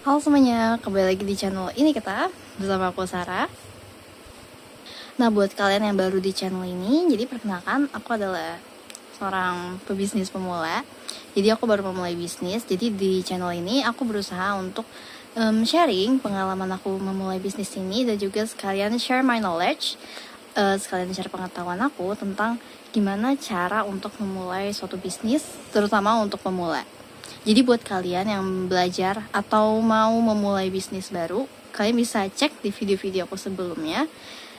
Halo semuanya, kembali lagi di channel ini kita bersama aku Sarah. Nah, buat kalian yang baru di channel ini, jadi perkenalkan aku adalah seorang pebisnis pemula. Jadi aku baru memulai bisnis. Jadi di channel ini aku berusaha untuk sharing pengalaman aku memulai bisnis ini dan juga sekalian share my knowledge, sekalian share pengetahuan aku tentang gimana cara untuk memulai suatu bisnis, terutama untuk pemula. Jadi buat kalian yang belajar atau mau memulai bisnis baru, kalian bisa cek di video-video aku sebelumnya.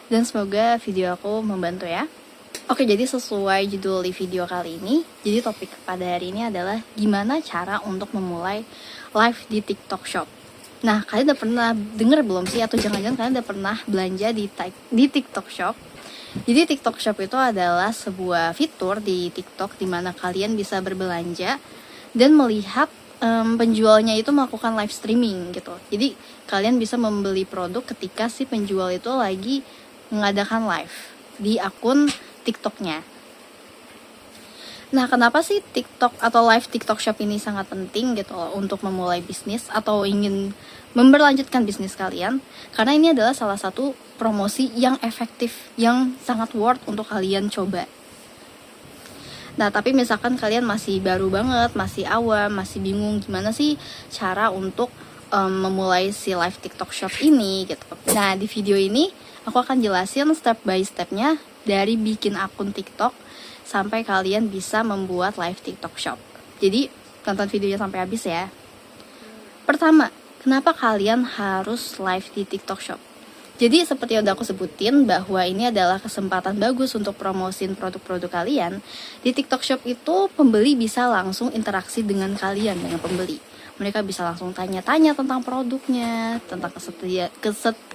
Dan semoga video aku membantu ya. Oke, jadi sesuai judul di video kali ini, jadi topik pada hari ini adalah gimana cara untuk memulai live di TikTok Shop. Nah, kalian udah pernah denger belum sih? Atau jangan-jangan kalian udah pernah belanja di TikTok Shop? Jadi TikTok Shop itu adalah sebuah fitur di TikTok di mana kalian bisa berbelanja dan melihat penjualnya itu melakukan live streaming gitu. Jadi kalian bisa membeli produk ketika si penjual itu lagi mengadakan live di akun TikToknya. Nah, kenapa sih TikTok atau live TikTok Shop ini sangat penting gitu loh untuk memulai bisnis atau ingin memberlanjutkan bisnis kalian? Karena ini adalah salah satu promosi yang efektif, yang sangat worth untuk kalian coba. Nah, tapi misalkan kalian masih baru banget, masih awam, masih bingung gimana sih cara untuk memulai si live TikTok Shop ini gitu. Nah, di video ini aku akan jelasin step by stepnya dari bikin akun TikTok sampai kalian bisa membuat live TikTok Shop. Jadi, tonton videonya sampai habis ya. Pertama, kenapa kalian harus live di TikTok Shop? Jadi seperti yang udah aku sebutin bahwa ini adalah kesempatan bagus untuk promosin produk-produk kalian. Di TikTok Shop itu pembeli bisa langsung interaksi dengan kalian, dengan pembeli. Mereka bisa langsung tanya-tanya tentang produknya, tentang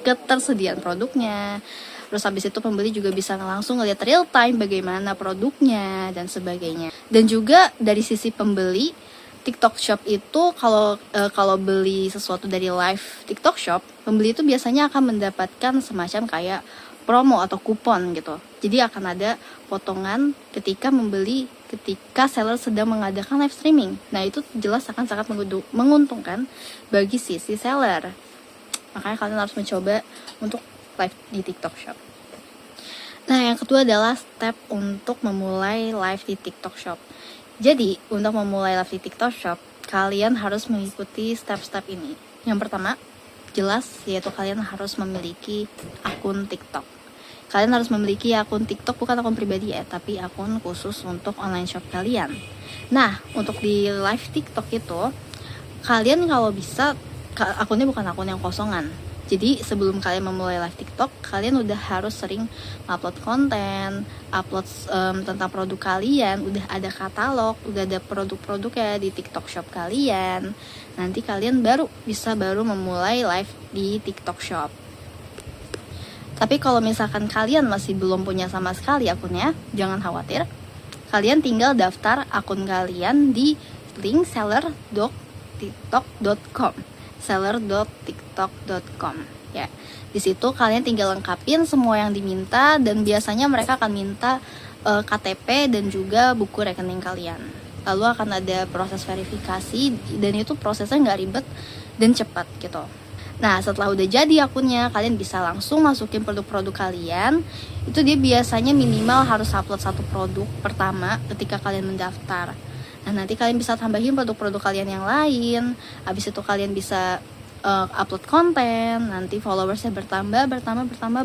ketersediaan produknya. Terus habis itu pembeli juga bisa langsung ngeliat real time bagaimana produknya dan sebagainya. Dan juga dari sisi pembeli, TikTok Shop itu kalau beli sesuatu dari live TikTok Shop, pembeli itu biasanya akan mendapatkan semacam kayak promo atau kupon gitu. Jadi akan ada potongan ketika seller sedang mengadakan live streaming. Nah, itu jelas akan sangat menguntungkan bagi sisi seller. Makanya kalian harus mencoba untuk live di TikTok Shop. Nah, yang kedua adalah step untuk memulai live di TikTok Shop. Jadi, untuk memulai live di TikTok Shop, kalian harus mengikuti step-step ini. Yang pertama, jelas yaitu kalian harus memiliki akun TikTok. Kalian harus memiliki akun TikTok, bukan akun pribadi ya, tapi akun khusus untuk online shop kalian. Nah, untuk di live TikTok itu, kalian kalau bisa, akunnya bukan akun yang kosongan. Jadi sebelum kalian memulai live TikTok, kalian udah harus sering upload konten, upload tentang produk kalian, udah ada katalog, udah ada produk-produknya di TikTok Shop kalian. Nanti kalian baru memulai live di TikTok Shop. Tapi kalau misalkan kalian masih belum punya sama sekali akunnya, jangan khawatir. Kalian tinggal daftar akun kalian di link seller.tiktok.com. seller.tiktok.com ya. Di situ kalian tinggal lengkapin semua yang diminta dan biasanya mereka akan minta KTP dan juga buku rekening kalian. Lalu akan ada proses verifikasi dan itu prosesnya nggak ribet dan cepat gitu. Nah, setelah udah jadi akunnya, kalian bisa langsung masukin produk-produk kalian. Itu dia biasanya minimal harus upload 1 produk pertama ketika kalian mendaftar. Nah, nanti kalian bisa tambahin produk-produk kalian yang lain. Habis itu kalian bisa upload konten. Nanti followersnya bertambah,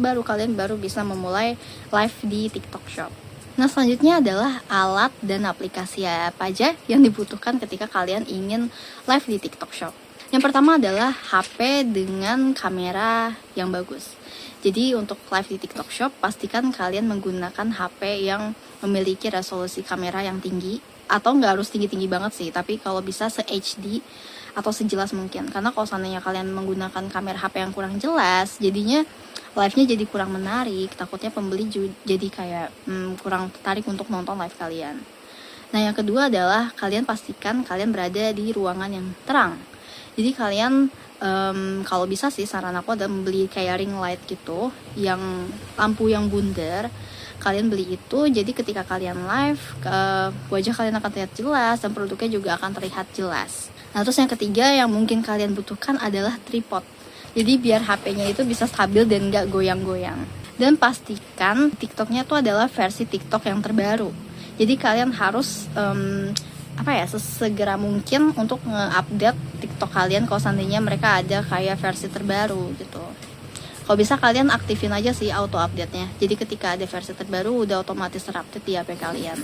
baru kalian bisa memulai live di TikTok Shop. Nah, selanjutnya adalah alat dan aplikasi apa aja yang dibutuhkan ketika kalian ingin live di TikTok Shop. Yang pertama adalah HP dengan kamera yang bagus. Jadi untuk live di TikTok Shop, pastikan kalian menggunakan HP yang memiliki resolusi kamera yang tinggi. Atau nggak harus tinggi-tinggi banget sih, tapi kalau bisa se-HD atau sejelas mungkin. Karena kalau seandainya kalian menggunakan kamera HP yang kurang jelas, jadinya live-nya jadi kurang menarik. Takutnya pembeli jadi kayak kurang tertarik untuk nonton live kalian. Nah, yang kedua adalah kalian pastikan kalian berada di ruangan yang terang. Jadi kalian kalau bisa sih saran aku ada membeli kayak ring light gitu, yang lampu yang bundar. Kalian beli itu, jadi ketika kalian live, wajah kalian akan terlihat jelas dan produknya juga akan terlihat jelas. Nah, terus yang ketiga yang mungkin kalian butuhkan adalah tripod. Jadi biar HP-nya itu bisa stabil dan nggak goyang-goyang. Dan pastikan TikToknya itu adalah versi TikTok yang terbaru. Jadi kalian harus sesegera mungkin untuk nge-update TikTok kalian kalau seandainya mereka ada kayak versi terbaru gitu. Kalau bisa kalian aktifin aja sih auto update-nya. Jadi ketika ada versi terbaru udah otomatis terupdate di HP kalian.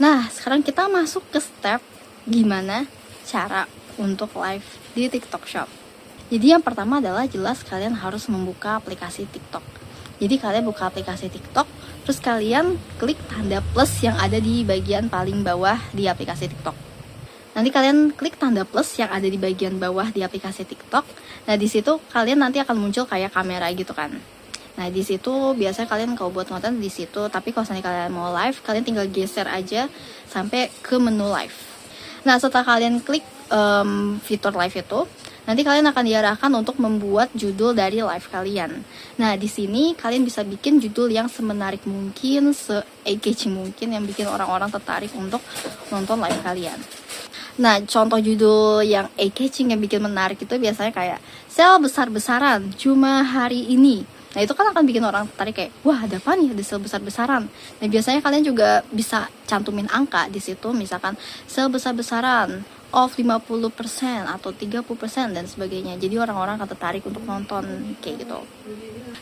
Nah, sekarang kita masuk ke step gimana cara untuk live di TikTok Shop. Jadi yang pertama adalah jelas kalian harus membuka aplikasi TikTok. Jadi kalian buka aplikasi TikTok, terus kalian klik tanda plus yang ada di bagian paling bawah di aplikasi TikTok. Nanti kalian klik tanda plus yang ada di bagian bawah di aplikasi TikTok. Nah, di situ kalian nanti akan muncul kayak kamera gitu kan. Nah, di situ biasanya kalian kalau buat konten di situ, tapi kalau misalnya kalian mau live, kalian tinggal geser aja sampai ke menu live. Nah, setelah kalian klik fitur live itu, nanti kalian akan diarahkan untuk membuat judul dari live kalian. Nah, di sini kalian bisa bikin judul yang semenarik mungkin, se-eye-catching mungkin, yang bikin orang-orang tertarik untuk nonton live kalian. Nah, contoh judul yang eye-catching yang bikin menarik itu biasanya kayak sale besar-besaran cuma hari ini. Nah, itu kan akan bikin orang tertarik kayak, wah ada apa nih, ada sale besar-besaran. Nah, biasanya kalian juga bisa cantumin angka di situ, misalkan sale besar-besaran off 50% atau 30% dan sebagainya. Jadi orang-orang akan tertarik untuk nonton kayak gitu.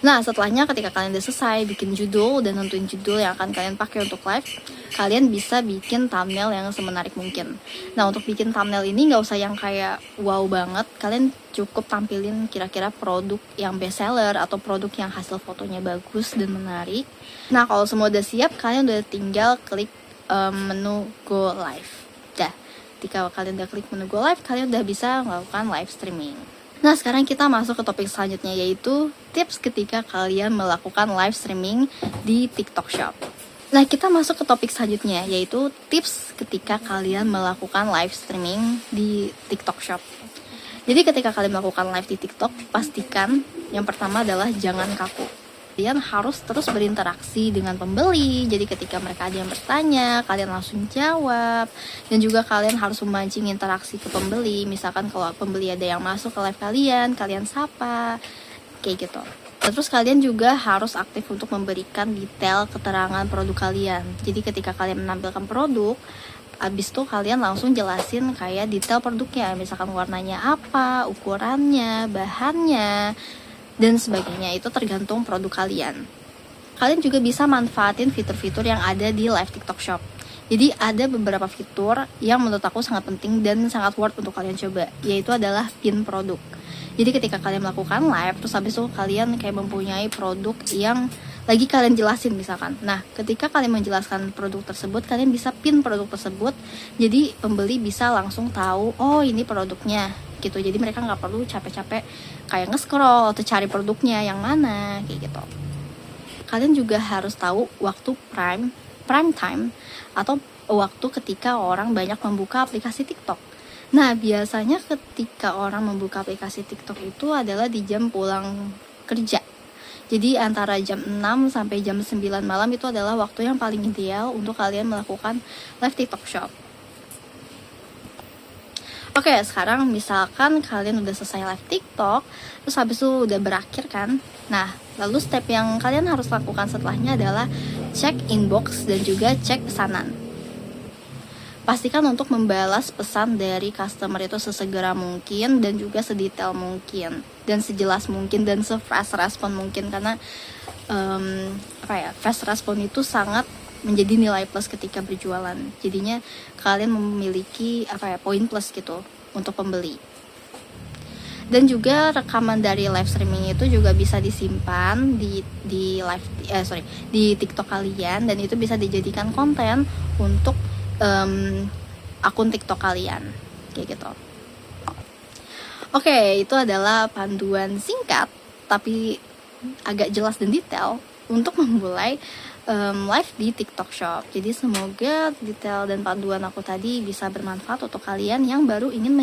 Nah, setelahnya ketika kalian udah selesai bikin judul dan nentuin judul yang akan kalian pakai untuk live, kalian bisa bikin thumbnail yang semenarik mungkin. Nah, untuk bikin thumbnail ini nggak usah yang kayak wow banget. Kalian cukup tampilin kira-kira produk yang best seller atau produk yang hasil fotonya bagus dan menarik. Nah, kalau semua udah siap, kalian udah tinggal klik menu go live. Dah. Ketika kalian udah klik menu go live, kalian udah bisa melakukan live streaming. Nah, sekarang kita masuk ke topik selanjutnya, yaitu tips ketika kalian melakukan live streaming di TikTok Shop. Nah, kita masuk ke topik selanjutnya, yaitu tips ketika kalian melakukan live streaming di TikTok Shop. Jadi ketika kalian melakukan live di TikTok, pastikan yang pertama adalah jangan kaku. Kalian harus terus berinteraksi dengan pembeli. Jadi ketika mereka ada yang bertanya, kalian langsung jawab. Dan juga kalian harus memancing interaksi ke pembeli. Misalkan kalau pembeli ada yang masuk ke live kalian sapa, kayak gitu. Terus kalian juga harus aktif untuk memberikan detail keterangan produk kalian. Jadi ketika kalian menampilkan produk, abis itu kalian langsung jelasin kayak detail produknya. Misalkan warnanya apa, ukurannya, bahannya, dan sebagainya. Itu tergantung produk kalian. Kalian juga bisa manfaatin fitur-fitur yang ada di live TikTok Shop. Jadi ada beberapa fitur yang menurut aku sangat penting dan sangat worth untuk kalian coba, yaitu adalah pin produk. Jadi ketika kalian melakukan live, terus habis itu kalian kayak mempunyai produk yang lagi kalian jelasin misalkan. Nah, ketika kalian menjelaskan produk tersebut, kalian bisa pin produk tersebut. Jadi pembeli bisa langsung tahu, oh ini produknya gitu. Jadi mereka nggak perlu capek-capek kayak nge-scroll atau cari produknya yang mana kayak gitu. Kalian juga harus tahu waktu prime time atau waktu ketika orang banyak membuka aplikasi TikTok. Nah, biasanya ketika orang membuka aplikasi TikTok itu adalah di jam pulang kerja. Jadi antara jam 6 sampai jam 9 malam itu adalah waktu yang paling ideal untuk kalian melakukan live TikTok Shop. Oke, sekarang misalkan kalian udah selesai live TikTok, terus habis itu udah berakhir kan. Nah, lalu step yang kalian harus lakukan setelahnya adalah cek inbox dan juga cek pesanan. Pastikan untuk membalas pesan dari customer itu sesegera mungkin dan juga sedetail mungkin dan sejelas mungkin dan se-fast respon mungkin, karena fast respon itu sangat menjadi nilai plus ketika berjualan. Jadinya kalian memiliki poin plus gitu untuk pembeli. Dan juga rekaman dari live streaming itu juga bisa disimpan di TikTok kalian, dan itu bisa dijadikan konten untuk akun TikTok kalian kayak gitu. Oke, itu adalah panduan singkat tapi agak jelas dan detail untuk memulai live di TikTok Shop. Jadi semoga detail dan panduan aku tadi bisa bermanfaat untuk kalian yang baru ingin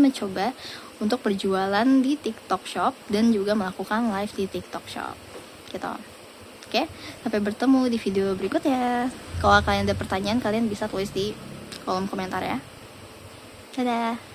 mencoba untuk berjualan di TikTok Shop dan juga melakukan live di TikTok Shop gitu. Oke, sampai bertemu di video berikutnya. Kalau kalian ada pertanyaan, kalian bisa tulis di kolom komentar ya. Dadah.